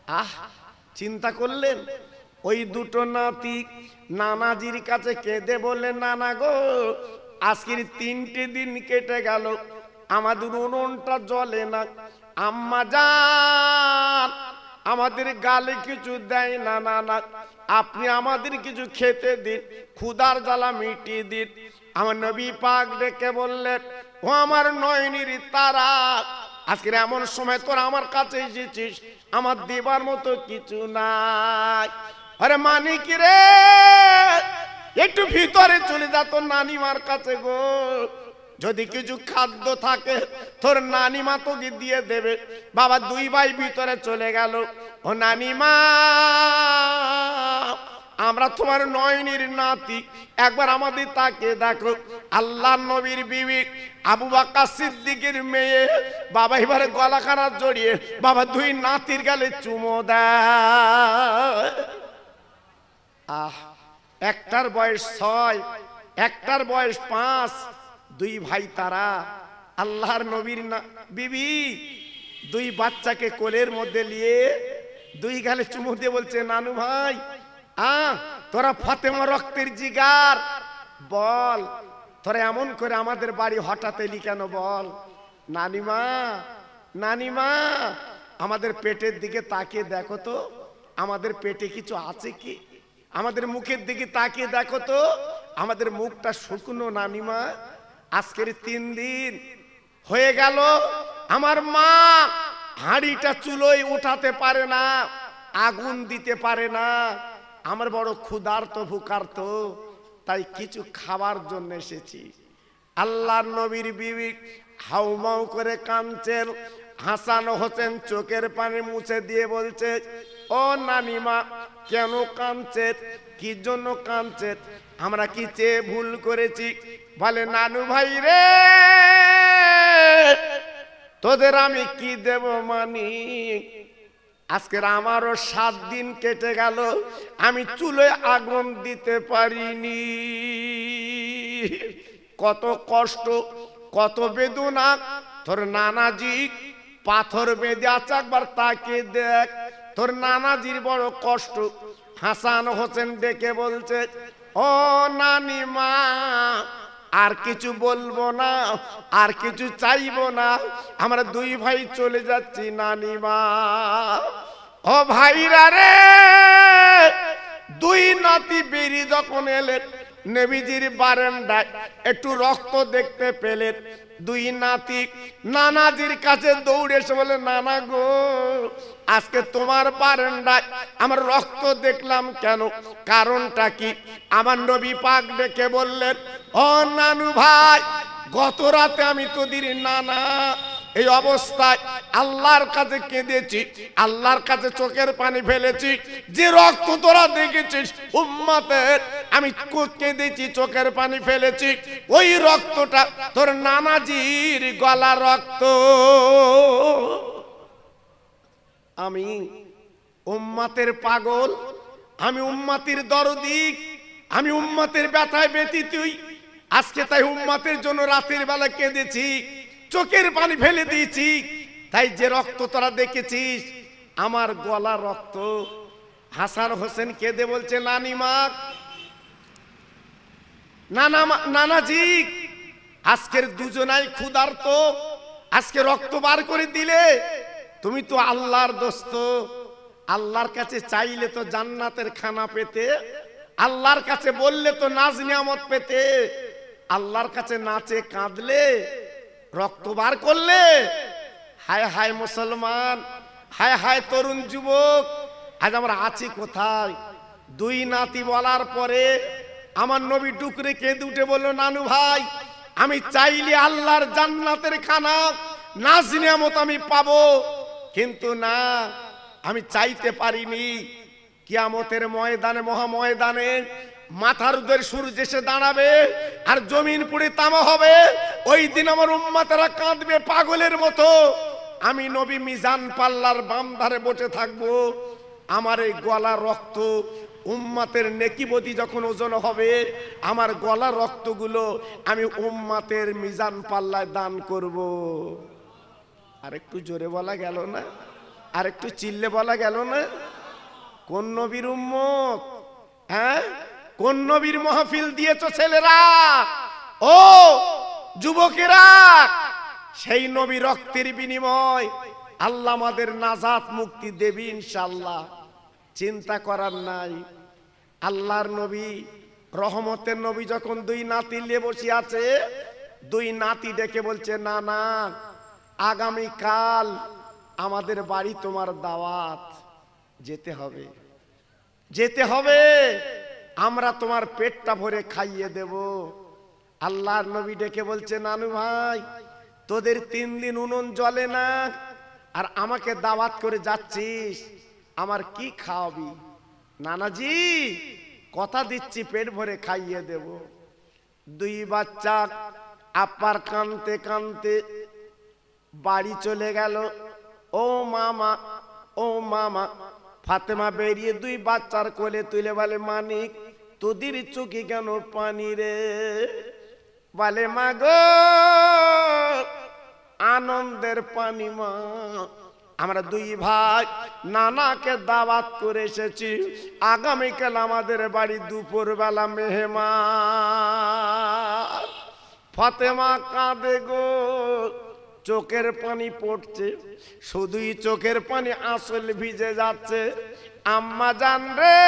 আহ, চিন্তা করলেন ওই দুটো নাতি নানাজির কাছে কেঁদে বললেন, নানা গো, আজকের 3টে দিন কেটে গেল, আমাদের উনুনটা জ্বলে না, আম্মা জান আমাদের গালে কিছু দেয় না, নানা আপনি আমাদের কিছু খেতে দিন, ক্ষুধার জ্বালা মিটিয়ে দিন। আমার নবী পাক ডেকে বললেন, ও আমার নয়নের তারা, আজকের এমন সময় তোর আমার কাছে এসেছিস, আমার দেবার মতো কিছু নাই। আরে মানে কি রে, একটু ভিতরে চলে যা তোর নানিমার কাছে গো, যদি কিছু খাদ্য থাকে তোর নানিমা তোকে দিয়ে দেবে। বাবা 2 ভাই ভিতরে চলে গেল। ও নানিমা, আমরা তোমার নয়নের নাতি, একবার আমাদের তাকে দেখো। আল্লাহর নবীর বিবি আবু বকর সিদ্দিকের মেয়ে, বাবা এবারে গলাখানা জড়িয়ে বাবা 2 নাতির গালে চুমো দেয়। আহ, একটার বয়স 6, একটার বয়স 5, 2 ভাই তারা। আল্লাহর নবীর বিবি 2 বাচ্চাকে কোলের মধ্যে নিয়ে 2 গালে চুমু দিয়ে বলছে, নানু ভাই তোরা ফাতেমা রক্তের জিগার, বল তোরা এমন করে আমাদের বাড়ি হঠাৎ এলি কেন বল। নানিমা, নানিমা আমাদের পেটের দিকে তাকিয়ে দেখো তো, আমাদের পেটে কিছু আছে কি, আমাদের মুখের দিকে তাকিয়ে দেখো তো, আমাদের মুখটা শুকনো নানিমা। আজকের 3 দিন হয়ে গেল, আমার মা হাঁড়িটা চুলোয় উঠাতে পারে না, আগুন দিতে পারে না, আমার বড় ক্ষুধার্ত ভুকার্ত, তাই কিছু খাবার জন্য এসেছি। আল্লাহর নবীর বিবি হাউমাউ করে কাঁদছেন। হাসান হোসেন চোখের পানি মুছে দিয়ে বলছে, ও নানিমা কেন কাঁদছেন, কি জন্য কাঁদছেন, আমরা কি চেয়ে ভুল করেছি? বলে, নানু ভাই রে, তোদের আমি কি দেব মানি, আজকের আমারও 7 দিন কেটে গেল, আমি চুলোয় আগুন দিতে পারিনি। কত কষ্ট, কত বেদনা, তোর নানাজি পাথর বেঁধে আছে, একবার তাকে দেখ, তোর নানাজির বড় কষ্ট। হাসান হোসেন ডেকে বলছে, ও নানিমা আর কিছু বলবো না, আর কিছু চাইবো না, আমরা 2 ভাই চলে যাচ্ছি নানিমা। ও ভাইরা রে, 2 নাতি বেরিয়ে যখন এলেন নবীজির বারান্দায়, একটু রক্ত দেখতে পেলেন। 2 নাতি নানাজির কাছে দৌড়ে এসে বলে, নানা গো, আজকে তোমার বারান্দায় আমার রক্ত দেখলাম কেন, কারণটা কি? আমার নবী পাক ডেকে বললেন, ও নানু ভাই, গত রাতে আমি তোদের নানা এই অবস্থায় আল্লাহর কাছে কেঁদেছি, আল্লাহর কাছে চোখের পানি ফেলেছি, যে রক্ত তোরা দেখেছিস উম্মতের, আমি কেঁদেছি, চোখের পানি ফেলেছি, ওই রক্তটা তোর নানাজির গলা রক্ত। আমি উম্মতের পাগল, আমি উম্মতের দরদি, আমি উম্মতের ব্যথায় ব্যথিত, আজকে তাই উম্মতের জন্য রাতের বেলা কেঁদেছি, চোখের পানি ফেলে দিয়েছি, তাই যে রক্ত তোরা দেখেছিস আমার গলা রক্ত। হাসান হোসেন কেঁদে বলছে, নানিমা, নানাজি আজকের দুজনাই ক্ষুধার্ত, আজকে রক্ত বার করে দিলে, তুমি তো আল্লাহর দোস্ত, আল্লাহর কাছে চাইলে তো জান্নাতের খানা পেতে, আল্লাহর কাছে বললে তো নাজ নিয়ামত পেতে, আল্লাহর কাছে নাচে কাঁদলে রক্ত বার করলে। হায় হায় মুসলমান, হায় হায় তরুণ যুবক, আজ আমরা আছি কোথায়? 2 নাতি বলার পরে আমার নবী ডুকরে কেঁদে উঠে বলল, নানু ভাই, আমি চাইলে আল্লাহর জান্নাতের খানা নাজ নিয়ামত আমি পাবো, কিন্তু না, আমি চাইতে পারিনি। কিয়ামতের ময়দানে, মহাময়দানে মাথার উপর সূর্য এসে দাঁড়াবে আর জমিন পুড়ে তামা হবে, ওই দিন আমার উম্মতেরা কাঁদবে পাগলের মতো। আমি নবী মিজান পাল্লার বাম ধারে বসে থাকবো, আমার এই গলা রক্ত উম্মতের নেকিবতী যখন ওজন হবে, আমার গলা রক্তগুলো আমি উম্মতের মিজান পাল্লায় দান করব। আর একটু জোরে বলা গেল না? আর একটু চিল্লে বলা গেল না? কোন নবীর উম্মত? হ্যাঁ, কোন নবীর মাহফিল দিয়েছো ছেলেরা, ও যুবকেরা? সেই নবী রক্তের বিনিময় আল্লাহ আমাদের নাজাত মুক্তি দেবে ইনশাআল্লাহ, চিন্তা করার নাই। আল্লাহর নবী, রহমতের নবী যখন দুই নাতি নিয়ে বসে আছে, দুই নাতি ডেকে বলছে, না না, আগামী কাল আমাদের বাড়ি তোমার দাওয়াত, যেতে হবে, যেতে হবে, আমরা তোমার পেটটা ভরে খাইয়ে দেব। আল্লাহর নবী ডেকে বলছে, নানু ভাই, তোদের 3 দিন উনুন জ্বলে না, আর আমাকে দাওয়াত করে যাচ্ছিস, আমার কি খাওয়াবি? নানাজি, কথা দিচ্ছি পেট ভরে খাইয়ে দেব। দুই বাচ্চা আপার কানতে কানতে বাড়ি চলে গেল। ও মামা, ও মামা। ফাতেমা বেরিয়ে দুই বাচ্চার কোলে তুলে বলে, মানিক, তোদের চোখে কেন পানি রে? বলে, মা গো, আনন্দের পানি মা, আমরা দুই ভাই নানাকে দাওয়াত করে এসেছি, আগামীকাল আমাদের বাড়ি দুপুর বেলা মেহমান। ফাতেমা কাঁদে গো, চোখের পানি পড়ছে, শুধুই চোখের পানি, আসল ভিজে যাচ্ছে। আম্মা জান রে,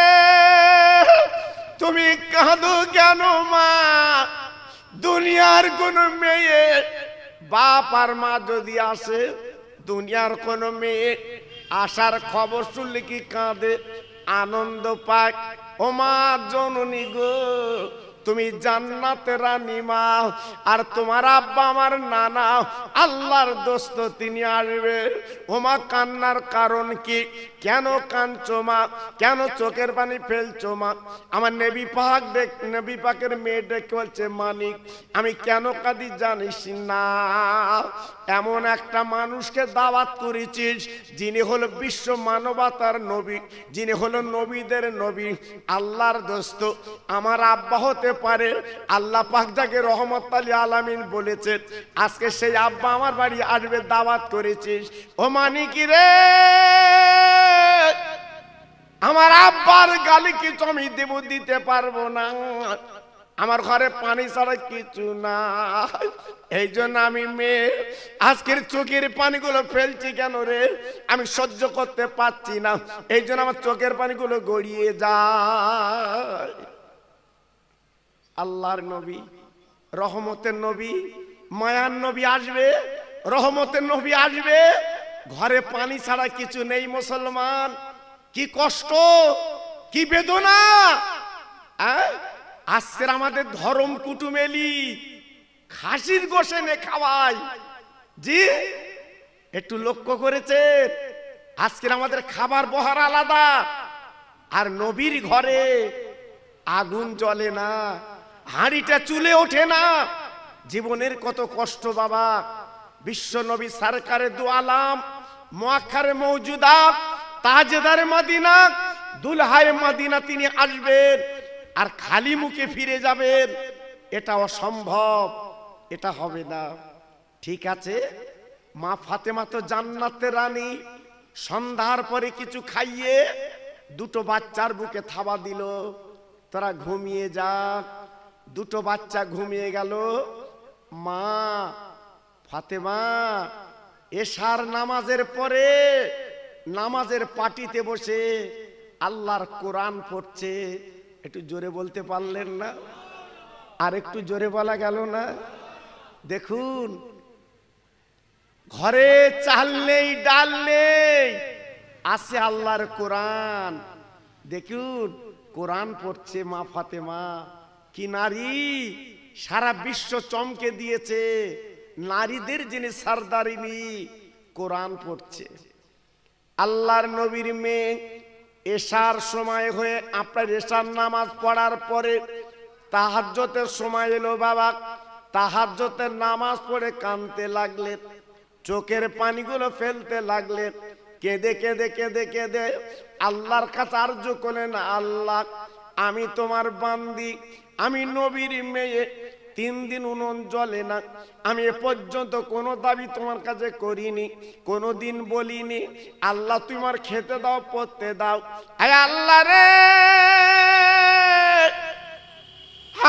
তুমি কাঁদো কেন মা? দুনিয়ার কোন মেয়ে, বাপ আর মা যদি আসে, দুনিয়ার কোন মেয়ে আসার খবর শুনলে কি কাঁদে, আনন্দ পায়? ও মা জননী গো, তুমি জান্নাতের রানী মা, আর তোমার আব্বা আমার নানা আল্লাহর দোস্ত, তিনি আসবে। ও মা, কান্নার কারণ কি? কেন কাঁদছো মা? কেন চোখের পানি ফেলছো মা? আমার নবী পাক নবী পাকের মেয়ে ডেকে বলছে, মানিক, আমি কেন কাঁদি জানিস না? এমন একটা মানুষকে দাওয়াত করেছিস, যিনি হলো বিশ্ব মানবতার নবী, যিনি হলো নবীদের নবী, আল্লাহর দোস্ত। আমার আব্বা হতে পারে, আল্লাহ পাক যাকে রহমত আলী আলামিন বলেছেন, আজকে সেই আব্বা আমার বাড়ি আসবে, দাওয়াত করেছিস। ও মানিক রে, আমার আব্বার গালি কিছু আমি দেব, দিতে পারবো না, আমার ঘরে পানি ছাড়া কিছু না। এই জন্য আমি মেয়ে আজকের চোখের পানিগুলো ফেলছি কেন রে? আমি সহ্য করতে পারছি না, এই জন্য আমার চোখের পানিগুলো গড়িয়ে যায়। আল্লাহর নবী, রহমতের নবী, মায়ার নবী আসবে, রহমতের নবী আসবে, ঘরে পানি ছাড়া কিছু নেই। মুসলমান, কি কষ্ট, কি বেদনা! আজকের আমাদের ধরম কুটুম এলি খাসির গোশে নে খাওয়াই, জি একটু লক্ষ্য করেছেন? আজকের আমাদের খাবার বহার আলাদা, আর নবীর ঘরে আগুন জ্বলে না, হাঁড়িটা চুলে ওঠে না। জীবনের কত কষ্ট বাবা! বিশ্ব নবী সরকারে দু আলাম, মুআক্কারে মওজুদাত, তাজদারে মদিনা, দুলহায়ে মদিনা, তিনি আসবেন আর খালি মুখে ফিরে যাবেন, এটা অসম্ভব, এটা হবে না। ঠিক আছে, মা ফাতেমা তো জান্নাতের রানী, সন্ধ্যার পরে কিছু খাইয়ে দুটো বাচ্চার বুকে থাবা দিল, তোরা ঘুমিয়ে যা। দুটো বাচ্চা ঘুমিয়ে গেল। মা ফাতেমা এশার নামাজের পরে নামাজের পাটিতে বসে আল্লাহর কোরআন পড়ছে। একটু জোরে বলতে পারলেন না? আর একটু জোরে বলা গেল না? দেখুন, ঘরে চাল নেই, ডাল নেই, আছে আল্লাহর কোরআন। দেখুন, কোরআন পড়ছে মা ফাতেমা। কি নারী! সারা বিশ্ব চমকে দিয়েছে, নারীদের যিনি সরদারিনী, কোরআন পড়ছে। আল্লাহর নবীর মেয়ে এশার সময় হয়ে, আপনার এশার নামাজ পড়ার পরে তাহাজ্জুদের সময় এলো বাবা। তাহাজ্জুদের নামাজ পড়ে কাঁদতে লাগলেন, চোখের পানিগুলো ফেলতে লাগলেন, কেঁদে কেঁদে কেঁদে কেঁদে আল্লাহর কাছে আরজু করলেন, আল্লাহ, আমি তোমার বান্দি, আমি নবীর মেয়ে, 3 দিন উনুন জ্বলে না। আমি এ পর্যন্ত কোনো দাবি তোমার কাছে করিনি, কোনো দিন বলিনি আল্লাহ তুমি আমার খেতে দাও, পড়তে দাও। আয় আল্লাহ রে,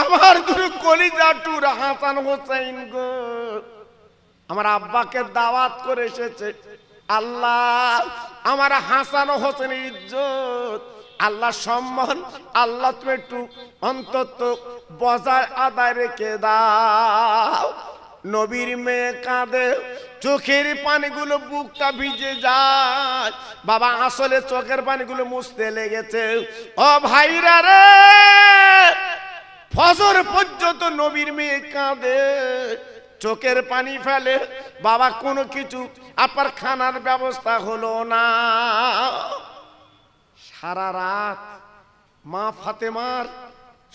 আমার দুটো কলিজা টুর হাসান হোসেন গো, আমার আব্বাকে দাওয়াত করে এসেছে। আল্লাহ আমার হাসান হোসেনের ইজ্জত, আল্লাহ সম্মান, আল্লাহ তুমি একটু অন্তত বজায় আদায় রেখে দাও। নবীর মেয়ে কাঁদে, চোখের পানিগুলো বুকটা ভিজে যায়। বাবা আসলে চোখের পানিগুলো মুছতে লেগেছে। ও ভাইরা রে, ফজর পর্যন্ত নবীর মেয়ে কাঁদে, চোখের পানি ফেলে। বাবা কোনো কিছু আপনার খানার ব্যবস্থা হলো না। সারা রাত মা ফাতেমার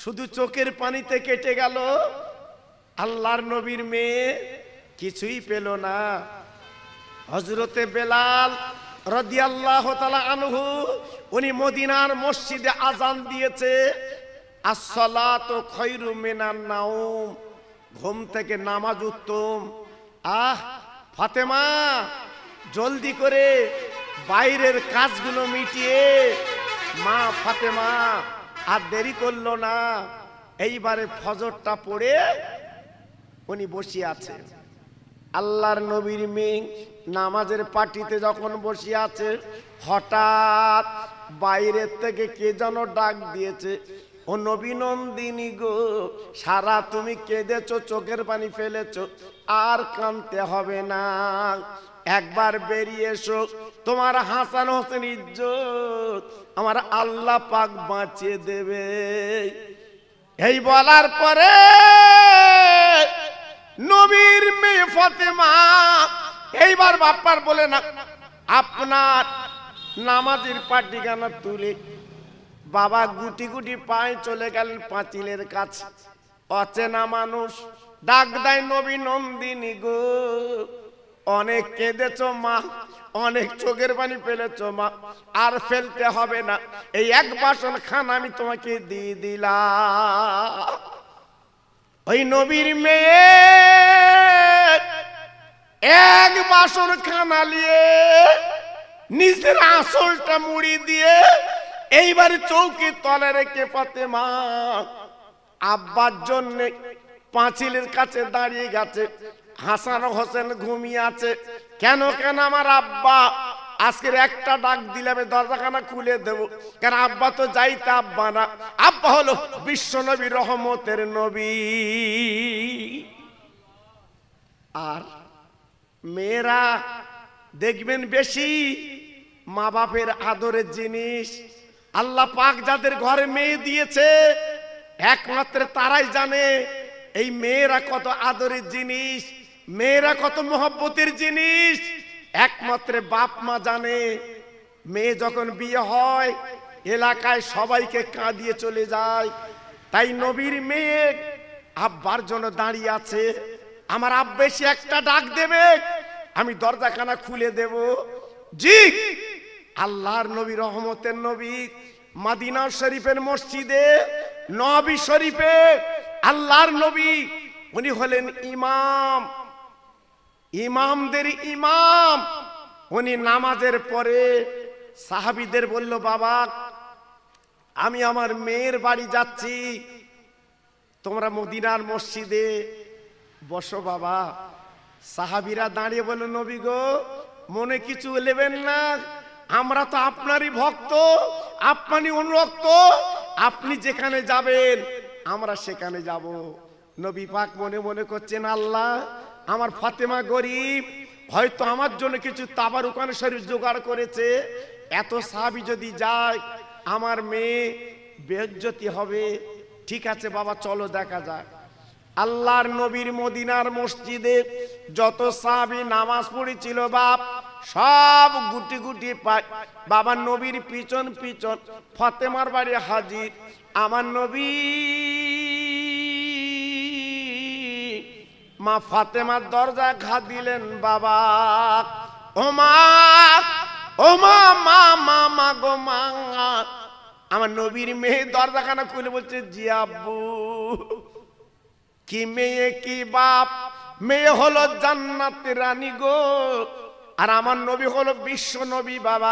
শুধু চোখের পানিতে কেটে গেল। আল্লাহর নবীর মেয়ে কিছুই পেল না। হযরতে বেলাল রাদিয়াল্লাহু তাআলা আনহু উনি মদিনার মসজিদে আযান দিয়েছে, আসসালাতু খায়রুম মিনান নাওম, ঘুম থেকে নামাজ উত্তম। ফাতেমা জলদি করে বাইরের কাজগুলো মিটিয়ে, মা ফাতেমা আর দেরি করলো না। এইবারে ফজরটা পড়ে উনি বসে আছে। আল্লাহর নবীর মেয়ে নামাজের পাটিতে যখন বসে আছে, হঠাৎ বাইরের থেকে কে যেন ডাক দিয়েছে, ও নবী নন্দিনী গো, সারা তুমি কেঁদেছো, চোখের পানি ফেলেছো, আর কাঁদতে হবে না, একবার বেরিয়ে এসো, তোমার হাসান হোসেন ইজ্জত আমার আল্লাহ পাক বাঁচিয়ে দেবে। এই বলার পরে নবীর মেয়ে ফাতেমা এইবার বাপ্পার বলে না, আপনার নামাজের পাটিখানা তুলে বাবা গুটি গুটি পায়ে চলে গেলেন পাঁচিলের কাছে। অচেনা মানুষ ডাক দেয়, নবী নন্দিনী গো, অনেক কেঁদেছো মা, অনেক চোখের পানি ফেলেছো মা, আর ফেলতে হবে না, এই এক বাসন খানা আমি তোমাকে দিয়ে দিলাম। ওই নবীর মেয়ে এক বাসন খানা নিয়ে নিজের আঁচলটা মুড়ি দিয়ে এইবার চৌকির তলে রেখে ফাতেমা আব্বার জন্য পাঁচিলের কাছে দাঁড়িয়ে গেছে। হাসান হোসেন ঘুমিয়ে আছে। কেন কেন আমার আব্বা আজকের একটা ডাক দিলে আমি দরজাখানা খুলে দেব, কেন আব্বা তো যাইতে আব্বা না, আব্বা হলো বিশ্ব নবী, রহমতের নবী। আর মেয়েরা দেখবেন বেশি মা বাপের আদরের জিনিস। আল্লাহ পাক যাদের ঘরে মেয়ে দিয়েছে একমাত্র তারাই জানে এই মেয়েরা কত আদরের জিনিস, মেয়েরা কত মহব্বতের জিনিস। একমাত্র বাপ মা জানে। মেয়ে যখন বিয়ে হয় এলাকায় সবাইকে কাঁদিয়ে চলে যায়। তাই নবীর মেয়ে আব্বার জন্য দাঁড়িয়ে আছে। আমার আব্বা এসে একটা ডাক দেবে, আমি দরজাখানা খুলে দেব। জি, আল্লাহর নবী, রহমতের নবী, মদিনা শরীফের মসজিদে নবী শরীফে আল্লাহর নবী উনি হলেন ইমাম, ইমামদের ইমাম। উনি নামাজের পরে সাহাবীদের বলল, বাবা আমি আমার মেয়ের বাড়ি যাচ্ছি, তোমরা মদিনার মসজিদে বসো বাবা। সাহাবীরা দাঁড়িয়ে বলল, নবী গো মনে কিছু নেবেন না, আমরা তো আপনারই ভক্ত, আপনারই অনুরক্ত, আপনি যেখানে যাবেন আমরা সেখানে যাব। নবী পাক মনে মনে করছেন, আল্লাহ আমার ফাতেমা গরিব, হয়তো আমার জন্য কিছু তাবারুকান শরীফ জোগাড় করেছে, এত সাহাবী যদি যায় আমার মেয়ে বেইজ্জতি হবে। ঠিক আছে বাবা চলো দেখা যাক। আল্লাহর নবীর মদিনার মসজিদে যত সাহাবী নামাজ পড়েছিল বাপ সব গুটি গুটি পায় বাবা নবীর পিছন পিছন ফাতেমার বাড়ি হাজির। আমার নবী মা ফাতেমার দরজা ঘা দিলেন, বাবা ও মা, ও মা, মা মা মা গো মা। আমার নবীর মেয়ে দরজাখানা খুলে বলছে, জি আব্বু। কি মেয়ে কি বাপ, মেয়ে হলো জান্নাতের রানী গো, আর আমার নবী হলো বিশ্ব নবী বাবা।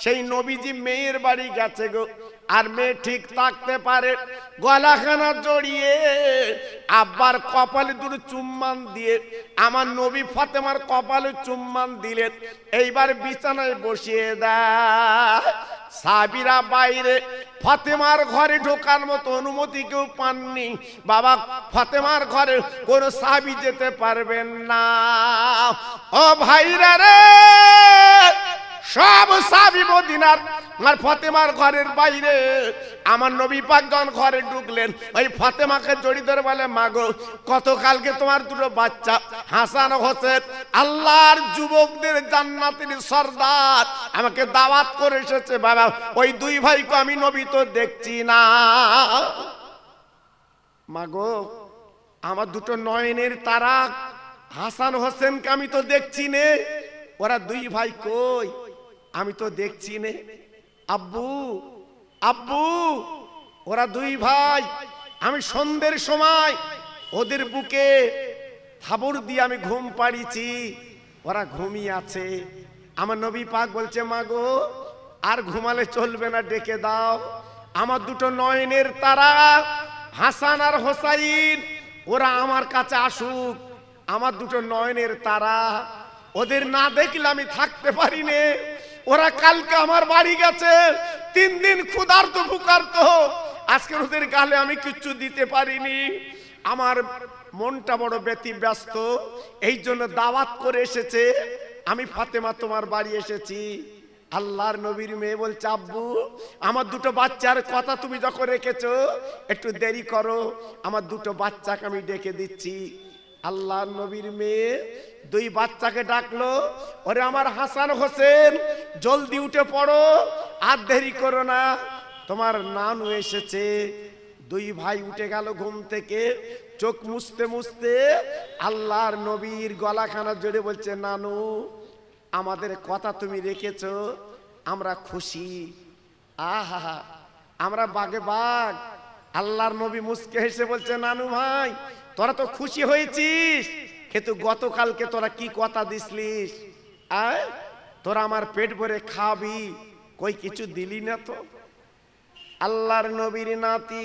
সেই নবীজি মেয়ের বাড়ি গেছে গো, আর মেয়ে ঠিক থাকতে পারে, গলাখানা জড়িয়ে আব্বার কপালে দুটো চুম্বান দিয়ে আমার নবী ফাতেমার কপালে চুম্বান দিলেন। এইবার বিছানায় বসিয়ে দেয়। সাহাবীরা বাইরে, ফাতেমার ঘরে ঢোকার মতো অনুমতি কেউ পাননি বাবা। ফাতেমার ঘরে কোন সাহাবী যেতে পারবেন না। ও ভাইরা রে, সব সাহাবী মদিনার আর ফাতেমার ঘরের বাইরে। আমার নবী পাক যখন ঘরে ঢুকলেন, ওই ফাতেমাকে জড়িয়ে ধরে বলে, মাগো গতকালকে তোমার দুটো বাচ্চা হাসান হোসেন আল্লাহর যুবকদের জান্নাতের সর্দার আমাকে দাওয়াত করে এসেছে বাবা। ওই দুই ভাইকে আমি নবী তো দেখছি না। মাগো আমার দুটো নয়নের তারা হাসান হোসেনকে আমি তো দেখছি নে, ওরা দুই ভাই কই আমি তো দেখছি নে। আব্বু আব্বু, ওরা দুই ভাই, আমি সন্ধ্যের সময় ওদের বুকে থাবর দিয়ে আমি ঘুম পাড়িয়েছি, ওরা ঘুমিয়ে আছে। আমার নবী পাক বলছে, মাগো আর ঘুমালে চলবে না, ডেকে দাও আমার দুটো নয়নের তারা হাসান আর হোসাইন, ওরা আমার কাছে আসুক। আমার দুটো নয়নের তারা, ওদের না দেখলে আমি থাকতে পারি না। ওরা কালকে আমার বাড়ি গেছে, 3 দিন ক্ষুধার্ত ভুকার্ত, আজকে ওদের গালে আমি কিচ্ছু দিতে পারিনি। আমার মনটা বড় ব্যতিব্যস্ত, এই জন্য দাওয়াত করে এসেছে। আমি ফাতেমা তোমার বাড়ি এসেছি। আল্লাহর নবীর মেয়ে বলছে, আব্বু আমার দুটো বাচ্চার কথা তুমি যখন রেখেছো, একটু দেরি করো, আমার দুটো বাচ্চাকে আমি ডেকে দিচ্ছি। আল্লাহর নবীর মেয়ে দুই বাচ্চাকে ডাকলো, ওরে আমার হাসান হোসেন জলদি উঠে পড়ো, আর দেরি করো না, তোমার নানু এসেছে। দুই ভাই উঠে গেল ঘুম থেকে, চোখ মুছতে মুছতে আল্লাহর নবীর গলাখানা জড়ে বলছে, নানু আমাদের কথা তুমি রেখেছো, আমরা খুশি। আহা আমরা বাগে বাগ। আল্লাহর নবী মুস্কে হেসে বলছে, নানু ভাই তোরা তো খুশি হয়েছিস, কিন্তু গতকালকে তোরা কি কথা দিসলিস, তোরা আমার পেট ভরে খাবি, কই কিছু দিলি না তো। আল্লাহর নবীর নাতি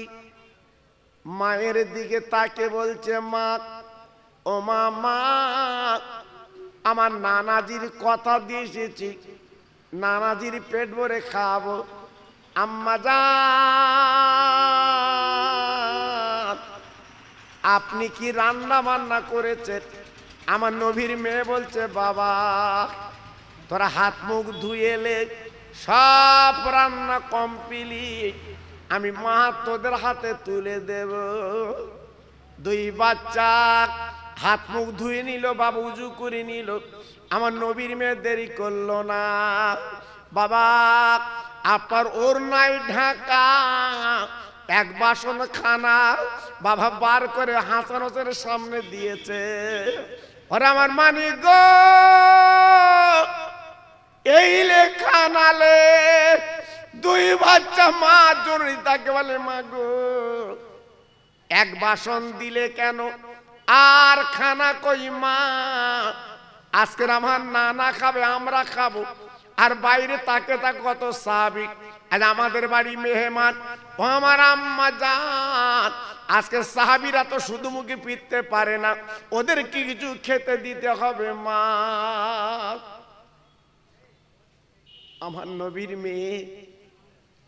মায়ের দিকে তাকে বলছে, মা ও মা, আমার নানাজির কথা দিয়ে এসেছি, নানাজির পেট ভরে খাবো। আম্মা জান আপনি কি রান্না বান্না করেছেন? আমার নবীর মেয়ে বলছে, বাবা তোরা হাত মুখ ধুয়ে এলে, সব রান্না কমপ্লিট, আমি মা তোদের হাতে তুলে দেব। দুই বাচ্চা হাত মুখ ধুয়ে নিল, বাবা উজু করে নিল। আমার নবীর মেয়ে দেরি করলো না, বাবা আপনার ওড়নায় ঢাকা এক বাসন খানা বাবা বার করে হাসান হোসেনের সামনে দিয়েছে। ওরে আমার মানি গো, এই লে খানালে। দুই বাচ্চা মা জরুরি তাকে বলে, মা গো এক বাসন দিলে কেন, আর খানা কই মা? আজকের আমার নানা খাবে, আমরা খাবো, আর বাইরে তাকে তাকে কত সাহাবী, আজ আমাদের বাড়ি মেহমান। ও আমার আম্মা জান, আজকে সাহাবীরা তো শুধু মুখে ফিরতে পারে না, ওদের কি কিছু খেতে দিতে হবে মা। আমার নবীর মেয়ে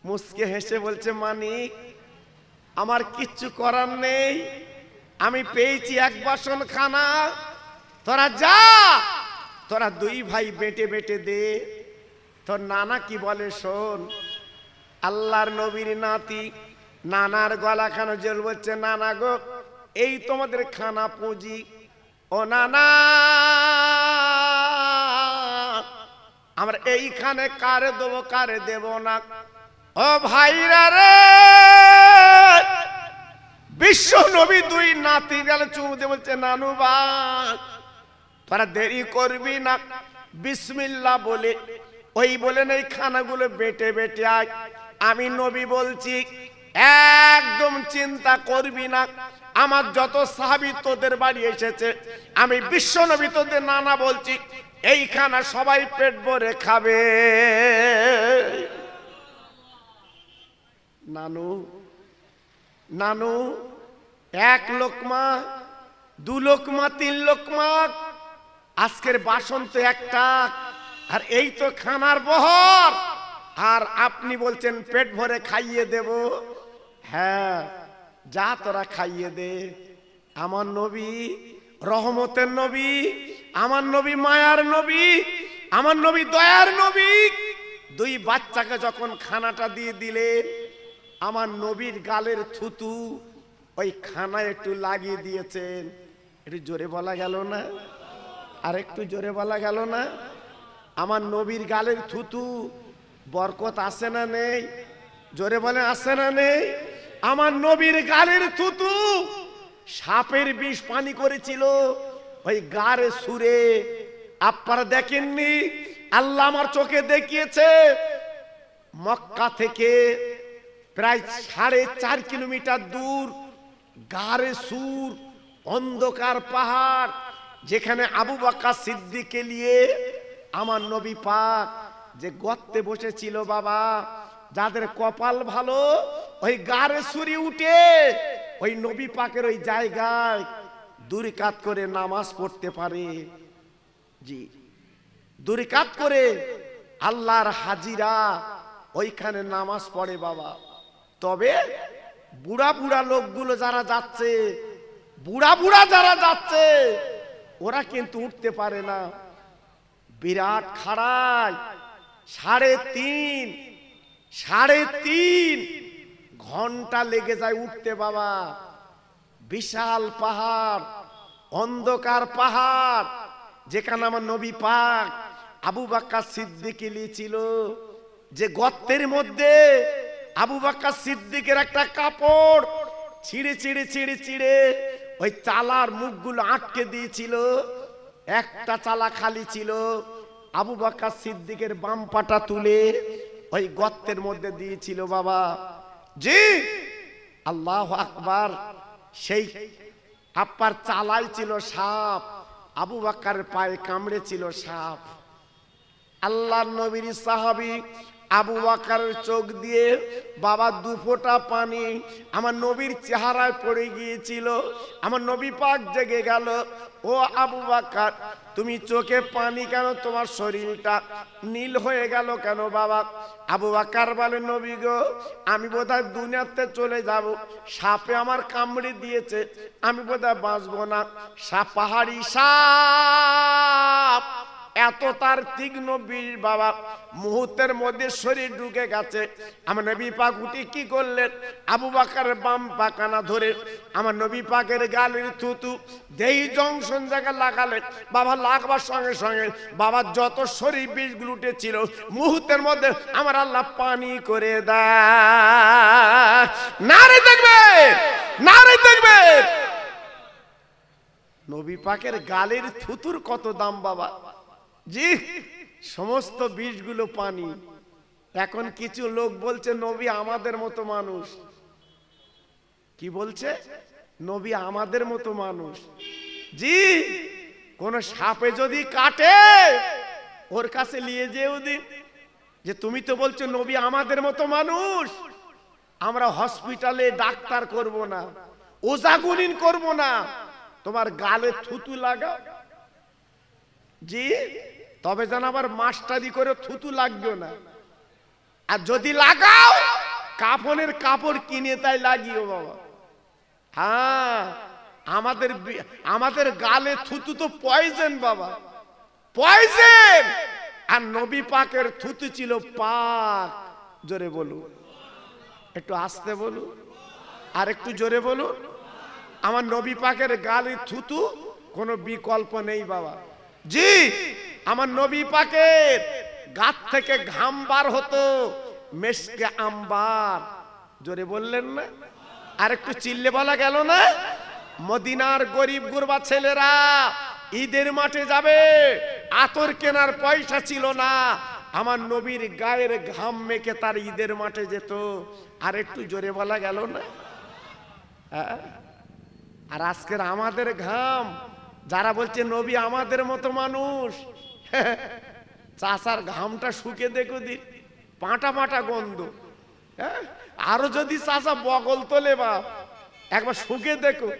মুস্কে হেসে বলছে, মানিক আমার কিচ্ছু করার নেই, আমি পেয়েছি এক বাসন খানা, তোরা যা, তোরা দুই ভাই বেটে বেটে দে, তোর নানা কি বলে শোন। আল্লাহর নবীর নাতি নানার গলা খানা জল বলছে, নানা গো এই তোমাদের খানা পুঁজি। ও নানা আমরা এইখানে কারে দেবো কারে দেব না। ও ভাইরা রে, বিশ্ব নবী দুই নাতি গেলে চুমু দিয়ে বলছে, নানু বা তোরা দেরি করবি না, বিসমিল্লাহ বলে ওই বলেন এই খানাগুলো বেটে বেটে আয়। আমি নবী বলছি একদম চিন্তা করবি না, আমার যত সাহাবী তোদের বাড়ি এসেছে, আমি বিশ্ব নবী তোদের নানা বলছি, এই খানা সবাই পেট ভরে খাবে। নানু নানু, এক লোকমা, দু লোকমা, তিন লোকমা, আজকের বাসন তো একটা, আর এই তো খানার বহর, আর আপনি বলছেন পেট ভরে খাইয়ে দেব। হ্যাঁ, যা তোরা খাইয়ে দে। আমার নবী রহমতের নবী, আমার নবী মায়ার নবী, আমার নবী দয়ার নবী। দুই বাচ্চাকে যখন খানাটা দিয়ে দিলেন, আমার নবীর গালের থুতু ওই খানায় একটু লাগিয়ে দিয়েছেন। একটু জোরে বলা গেল না? আর একটু জোরে বলা গেল না? আমার নবীর গালের থুতু বরকত আছে না নেই? জোরে বলে আছে না নেই? আমার নবীর গালের থুতু সাপের বিষ পানি করেছিল ওই গারে সুরে। আপনারা দেখেননি? আল্লাহ আমার চোখে দেখিয়েছে। মক্কা থেকে প্রায় 4.5 কিলোমিটার দূর গারে সুর, অন্ধকার পাহাড়, যেখানে আবু বকর সিদ্দিককে নিয়ে আমার নবী পাক যে গর্তে বসেছিল বাবা, যাদের কপাল ভালো ওই গারে সুরি উঠে ওই নবী পাকের ওই জায়গায় দুরিকাত করে নামাজ পড়তে পারে। জি, দুরিকাত করে আল্লাহর হাজিরা ওইখানে নামাজ পড়ে বাবা। তবে বুড়া বুড়া লোকগুলো যারা যাচ্ছে, বুড়া বুড়া যারা যাচ্ছে, ওরা কিন্তু উঠতে পারে না। বিরাট খাড়ায় 3.5 ঘন্টা লেগে যায় উঠতে বাবা। বিশাল পাহাড়, অন্ধকার পাহাড়, যেখানে আমার নবী পাক আবু বকর সিদ্দিক লিয়েছিল। যে গর্তের মধ্যে আবু বকর সিদ্দিকের একটা কাপড় ছিঁড়ে ছিঁড়ে ছিঁড়ে ছিঁড়ে ওই চালার মুখগুলো আটকে দিয়েছিল। একটা চালা খালি ছিল। আবু বকর সিদ্দিকের বাম পাটা তুলে ওই গর্তের মধ্যে দিয়েছিল বাবা। জি, আল্লাহু আকবার। সেই আপনার চালাই ছিল সাপ, আবু বকরের পায়ে কামড়েছিল সাপ। আল্লাহর নবীর সাহাবী আবু বকরের চোখ দিয়ে বাবা 2 ফোঁটা পানি আমার নবীর চেহারায় পড়ে গিয়েছিল। আমার নবী পাক জেগে গেল। ও আবু বকর, তুমি চোখে পানি কেন? তোমার শরীরটা নীল হয়ে গেল কেন বাবা? আবু বকর বলে, নবী গো, আমি বোধহয় দুনিয়াতে চলে যাব, সাপে আমার কামড়ে দিয়েছে, আমি বোধহয় বাঁচবো না। সাপ, পাহাড়ি সাপ, এত তার তীক্ষ্ণ বিষ বাবা, মুহূর্তের মধ্যে শরীর ঢুকে গেছে। আমার নবী পাক উঠে কি করলেন? আবু বকরের বাম পাখানা ধরে আমার নবী পাকের গালের থুতু দেই জংশন জায়গা লাগালেন বাবা। লাগবার সঙ্গে সঙ্গে বাবা যত শরীর বিষগুলো উঠেছিল মুহূর্তের মধ্যে আমার আল্লাহ পানি করে দেয়। নারে দেখবে, নারে দেখবে। নবী পাকের গালের থুতুর কত দাম বাবা। জি, সমস্ত বিষগুলো পানি। এখন কিছু লোক বলছে নবী আমাদের মতো মানুষ। কি বলছে? নবী আমাদের মতো মানুষ। জি, কোন সাপে যদি কাটে ওর কাছে নিয়ে যেও দিন, যে তুমি তো বলছো নবী আমাদের মতো মানুষ, আমরা হসপিটালে ডাক্তার করব না, ওজাগুনিন করব না, তোমার গালে থুতু লাগাও। জি, তবে যেন আবার মাস্টারি করে থুতু লাগবে না। আর যদি লাগাও কাফনের কাপড় কিনে তাই লাগিও বাবা। হ্যাঁ, আমাদের গালে থুতু তো পয়জন বাবা, পয়জন। আর নবী পাকের থুতু ছিল পাক। জোরে বলুন, একটু আস্তে বলুন, আর একটু জোরে বলুন। আমার নবী পাকের গালে থুতু কোনো বিকল্প নেই বাবা। জি, আমার নবী পাকের গাত থেকে ঘাম বার হতো মেশকে আম্বার। জোরে বললেন না? আর একটু চিল্লে বলা গেল না? মদিনার গরিব গুরবা ছেলেরা ঈদের মাঠে যাবে, আতর কেনার পয়সা ছিল না, আমার নবীর গায়ের ঘাম মেখে তার ঈদের মাঠে যেত। আর একটু জোরে বলা গেল না? আর আজকের আমাদের ঘাম, যারা বলছে নবী আমাদের মতো মানুষ, চাষার ঘামটা শুকে দেখো দি, পাঁটা পাঁটা গন্ধ। হ্যাঁ, আরো যদি চাষা বগল তোলে বাপ, একবার শুকে দেখো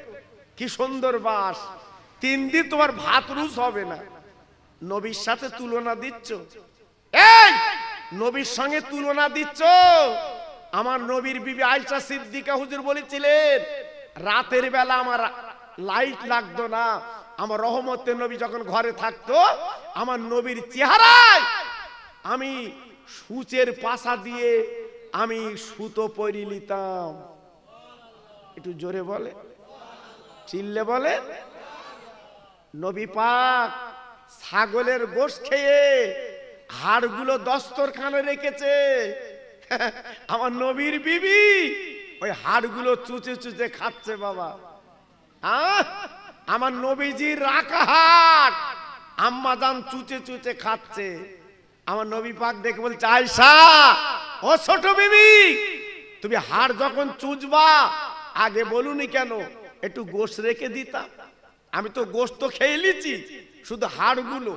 কি সুন্দর বাস, 3 দিন তোমার ভাত রুজ হবে না। নবীর সাথে তুলনা দিচ্ছ, এই নবীর সঙ্গে তুলনা দিচ্ছ। আমার নবীর বিবি আয়েশা সিদ্দিকা হুজুর বলেছিলেন, রাতের বেলা আমার লাইট লাগতো না, আমার রহমতের নবী যখন ঘরে থাকতো, আমার নবীর চেহারায় আমি সূচের পাশা দিয়ে আমি সুতো পরি নিতাম। একটু জোরে বলে, চিল্লে বলে। নবী পাক ছাগলের গোশত খেয়ে হাড়গুলো দস্তরখানে রেখেছে, আমার নবীর বিবি ওই হাড়গুলো চুচে চুচে খাচ্ছে বাবা। আমার নবীজির রাখা হাড় আম্মা জান চুচে চুচে খাচ্ছে। আমার নবী পাক দেখে বলছে, আয়েশা ও ছোট বিবি, তুমি হাড় যখন চুচবা আগে বলুনি কেন, একটু গোশত রেখে দিতাম। আমি তো গোশত খেয়ে নিচ্ছি, শুধু হাড়গুলো।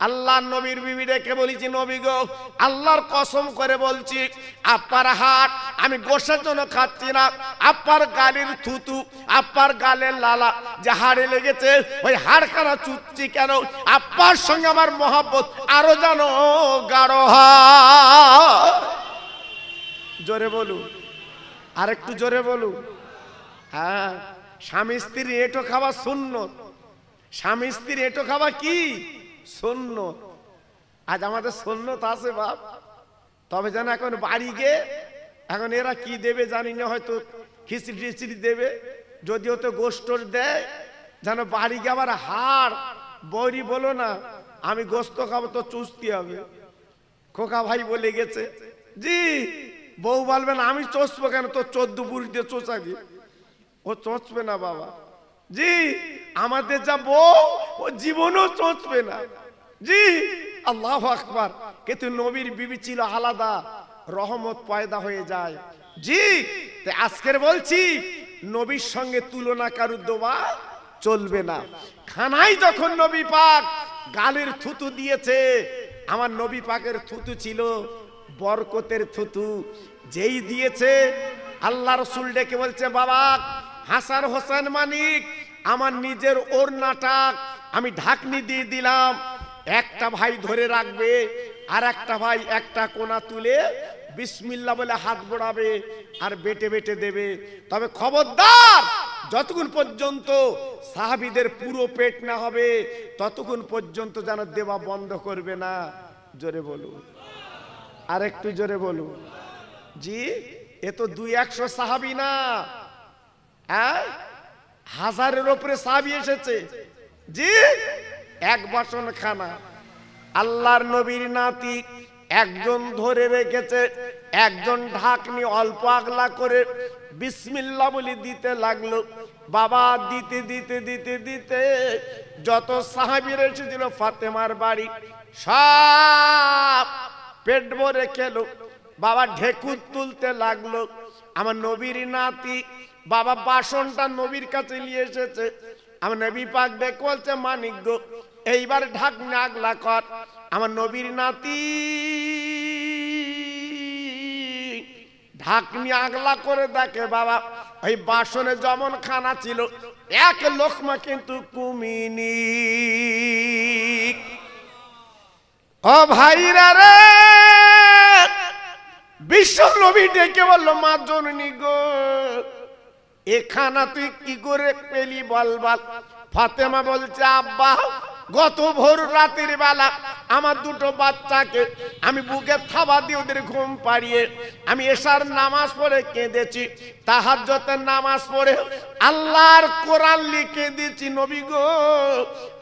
আল্লাহ নবীর বিবি রেখে বলেছি, নবী গো আল্লাহর কসম করে বলছি, আপনার হাড় আমি গোশতের জন্য খাচ্ছি না, আপনার গালের থুতু, আপনার গালের লালা যে হাড়ে লেগেছে ওই হাড়খানা চুচ্ছি কেন, আপনার সঙ্গে আমার মহব্বত আরো যেন গাঢ় হয়। জোরে বলুন, আর একটু জোরে বলুন। হ্যাঁ, স্বামী স্ত্রীর এঁটো খাওয়া সুন্নত, স্বামী স্ত্রীর এঁটো খাওয়া কি সুন্নত। আজ আমাদের সুন্নত আছে বাপ, তবে যেন এখন বাড়ি গিয়ে এখন এরা কি দেবে জানি না, হয়তো খিচড়ি টিচড়ি দেবে, যদিও তো গোশত দেয়, যেন বাড়ি গিয়ে আবার হাড় বৌরি বলো না আমি গোশত খাবো তো চুষতে হবে। খোকা ভাই বলে গেছে, জি বউ বলবেন আমি চষবো কেন, তো 14 বুড়ি দিয়ে চোষাবি, ও চোষবে না বাবা। জি আমাদের যা বউ ও জীবনও চোষবে না। জি আল্লাহু আকবার। কিন্তু নবীর বিবি ছিল আলাদা, রহমত পয়দা হয়ে যায়। জি আজকের বলছি, নবীর সঙ্গে তুলনা কারুর দেওয়া চলবে না। খানায় যখন নবী পাক গালের থুতু দিয়েছে, আমার নবী পাকের থুতু ছিল বরকতের থুতু। যেই দিয়েছে আল্লাহ রসুল ডেকে বলছে, বাবা হাসান হোসেন মানিক, আমার নিজের ওড়নাটা আমি ঢাকনি দিয়ে দিলাম, একটা ভাই ধরে রাখবে, আর একটা ভাই একটা কোনা তুলে বিসমিল্লাহ বলে হাত বাড়াবে আর বেটে বেটে দেবে। তবে খবরদার, যতক্ষণ পর্যন্ত সাহাবীদের পুরো পেট না হবে ততক্ষণ পর্যন্ত যেন দেওয়া বন্ধ করবে না। জোরে বলুন, আর একটু জোরে বলুন। জি এ তো 200 সাহাবী না, হাজারের উপরে সাহাবী এসেছে। জি এক বাসন খানা। আল্লাহর নবীর নাতি একজন ধরে রেখেছে, একজন ঢাকনি অল্প আগলা করে বিসমিল্লাহ বলে দিতে লাগলো। বাবা দিতে দিতে দিতে দিতে যত সাহাবীর এসেছিল ফাতেমার বাড়ি সব পেট ভরে খেলো। বাবা ঢেকুর তুলতে লাগলো। আমার নবীর নাতি বাবা বাসনটা নবীর কাছে নিয়ে এসেছে। আমার নবী পাক দেখে বলছে, মানিক গো এইবার ঢাকনা আগলা কর। আমার নবীর নাতি ঢাকনি আগলা করে দেখে বাবা ওই বাসনে যেমন খানা ছিল এক লোকমা কিন্তু কুমিনি। ও ভাইরা রে, বিশ্ব নবী ডেকে বলল, মা জননী গো এ খানা তুই কি করে পেলি বল বল। ফাতেমা বলছে, আব্বা গত ভোর রাতের বেলা আমার দুটো বাচ্চাকে আমি বুকে থাবা দিয়ে ওদের ঘুম পাড়িয়ে আমি এশার নামাজ পড়ে কেঁদেছি, তাহাজ্জুদের নামাজ পড়ে আল্লাহর কোরআন লিখে দিয়েছি। নবী গো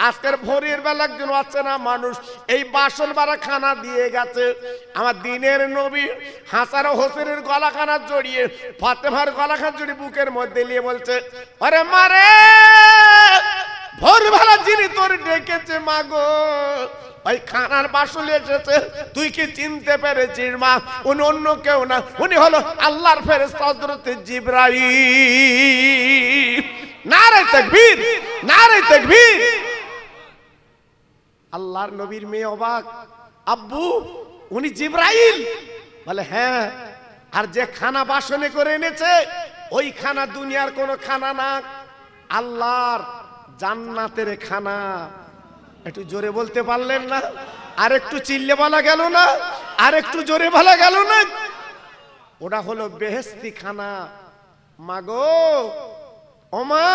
আজকের ভোরের বেলা একজন আছে না মানুষ এই বাসন বাড়া খানা দিয়ে গেছে। আমার দিনের নবী হাসান হোসেনের গলাখানা জড়িয়ে ফাতেমার গলাখানা জড়িয়ে বুকের মধ্যে নিয়ে বলছে, আরে মারে ভোরবেলা যিনি তোর ডেকেছে মা গো ওই খানার বাসন এসেছে, তুই কি চিনতে পেরেছিস মা? উনি অন্য কেউ না, উনি হলো আল্লাহর ফেরেশতা হযরত জিবরাইল। নারে তাকবীর, নারে তাকবীর। আল্লাহর নবীর মেয়ে অবাক, আব্বু উনি জিবরাইল? বলে হ্যাঁ। আর যে খানা বাসনে করে এনেছে ওই খানা দুনিয়ার কোনো খানা না, আল্লাহর জান্নাতের খানা। একটু জোরে বলতে পারলেন না? আর একটু চিল্লে বলা গেল না? আর একটু জোরে বলা গেল না? ওটা হলো বেহেশতি খানা। মাগো ওমা,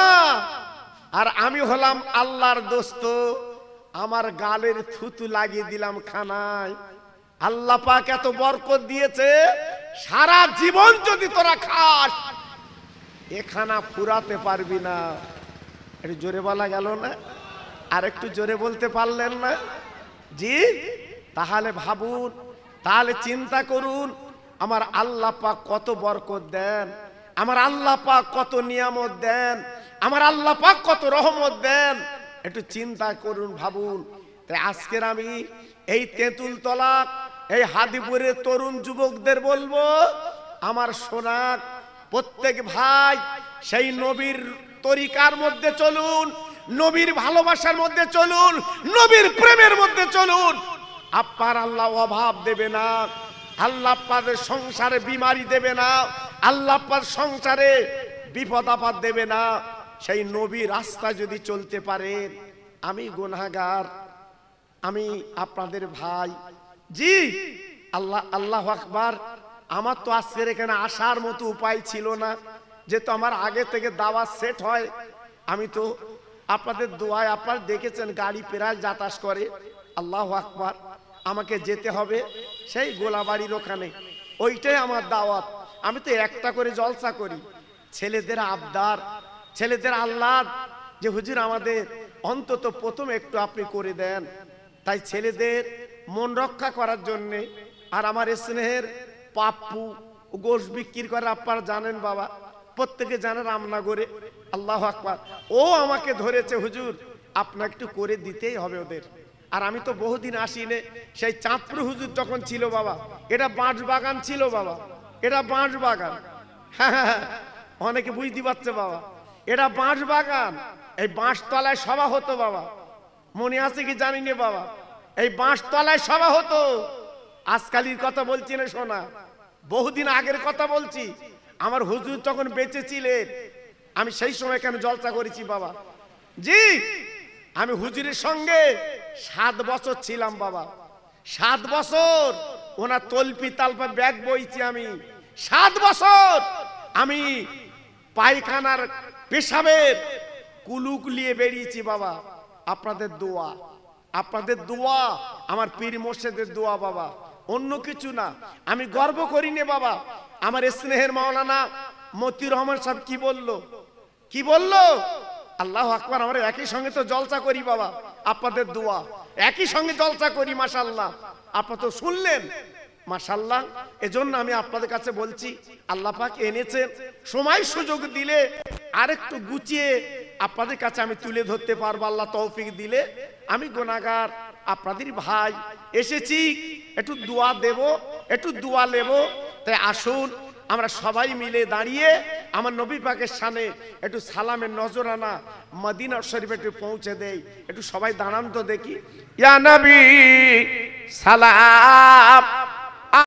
আর আমি হলাম আল্লাহর দোস্ত, আমার গালের থুতু লাগিয়ে দিলাম খানায়। আল্লাহ পাক এত বরকত দিয়েছে, সারা জীবন যদি তোরা খাস এ খানা ফুরাতে পারবি না। একটু জোরে বলা গেল না? আর একটু জোরে বলতে পারলেন না? জি। তাহলে ভাবুন, তাহলে চিন্তা করুন, আমার আল্লাহ পাক কত বরকত দেন, আমার আল্লাহ পাক কত নিয়ামত দেন, আমার আল্লাহ পাক কত রহমত দেন। একটু চিন্তা করুন, ভাবুন। তাই আজকের আমি এই তেঁতুলতলা, এই হাদিপুরের তরুণ যুবকদের বলবো, আমার সোনা প্রত্যেক ভাই সেই নবীর তরিকার মধ্যে চলুন, নবীর ভালোবাসার মধ্যে চলুন, নবীর প্রেমের মধ্যে চলুন। আপনার আল্লাহ অভাব দেবে না, আল্লাহ আপনাদের সংসারে বিমারি দেবে না, আল্লাহ আপনার সংসারে বিপদ আপদ দেবে না। সেই নবী রাস্তা যদি চলতে পারেন, আমি গুনাহগার, আমি আপনাদের ভাই। জি আল্লাহ, আল্লাহু আকবার। আমার তো আজকের এখানে আসার মতো উপায় ছিল না, যেহেতু আমার আগে থেকে দাওয়াত সেট হয়। আমি তো আপনাদের দোয়ায়, আপনারা দেখেছেন গাড়ি প্রায় যাতায়াত করে। আল্লাহু আকবার। আমাকে যেতে হবে সেই গোলাবাড়ির ওখানে, ওইটাই আমার দাওয়াত। আমি তো একটা করে জলসা করি, ছেলেদের আবদার, ছেলেদের আল্লাহ, যে হুজুর আমাদের অন্তত প্রথম একটু আপনি করে দেন। তাই ছেলেদের মন রক্ষা করার জন্য, আর আমার স্নেহের পাপ্পু গোশ বিক্রি করে, আপনারা জানেন বাবা, প্রত্যেকে জানে রামনগরে। আল্লাহু আকবার। ও আমাকে ধরেছে, হুজুর আপনাকে একটু করে দিতেই হবে ওদের। আর আমি তো বহুদিন আসিনে, সেই চাঁদপুর হুজুর যখন ছিল বাবা, এটা বাঁশ বাগান ছিল বাবা, এটা বাঁশ বাগান। হ্যাঁ, অনেকে বুঝতে পারছে বাবা, এটা বাঁশ বাগান। এই বাঁশ তলায় সভা হতো বাবা, মনে আছে কি জানি না বাবা, এই বাঁশ তলায় সভা হতো। আজকালির কথা বলছি না শোনা, বহুদিন আগের কথা বলছি। আমার হুজুর তখন বেঁচে ছিলেন, আমি সেই সময় কেন জলসা করেছি বাবা। জি, আমি হুজুরের সঙ্গে 7 বছর ছিলাম বাবা, 7 বছর ওনার তলপি তালপা ব্যাগ বইছি আমি। 7 বছর আমি পায়খানার পেশাবের কুলুক নিয়ে বেরিয়েছি বাবা। আপনাদের দোয়া, আপনাদের দোয়া, আমার পীর মোর্শেদের দোয়া বাবা, অন্য কিছু না। আমি গর্ব করি নে বাবা। আমার স্নেহের মাওলানা মতিউর রহমান সাহেব কি বললো, কি বললো? আল্লাহু আকবার। আমরা একই সঙ্গে তো জলসা করি বাবা, আপনাদের দোয়া, একই সঙ্গে জলসা করি। মাশাআল্লাহ, আপনারা তো শুনলেন, মাশাআল্লাহ। এজন্য আমি আপনাদের কাছে বলছি, আল্লাহ পাক এনেছেন, সময় সুযোগ দিলে আরেকটু গুছিয়ে আপনাদের কাছে আমি তুলে ধরতে পারবো, আল্লাহ তৌফিক দিলে। আমি গুনাহগার, আপনাদের ভাই, এসেছি একটু দোয়া দেব, একটু দোয়া নেব। তাই আসুন আমরা সবাই মিলে দাঁড়িয়ে আমার নবী পাকের সামনে একটু সালামের নজরানা মদিনা শরীফে একটু পৌঁছে দেই। একটু সবাই দাঁড়ান তো দেখি। ইয়া নবী সালাম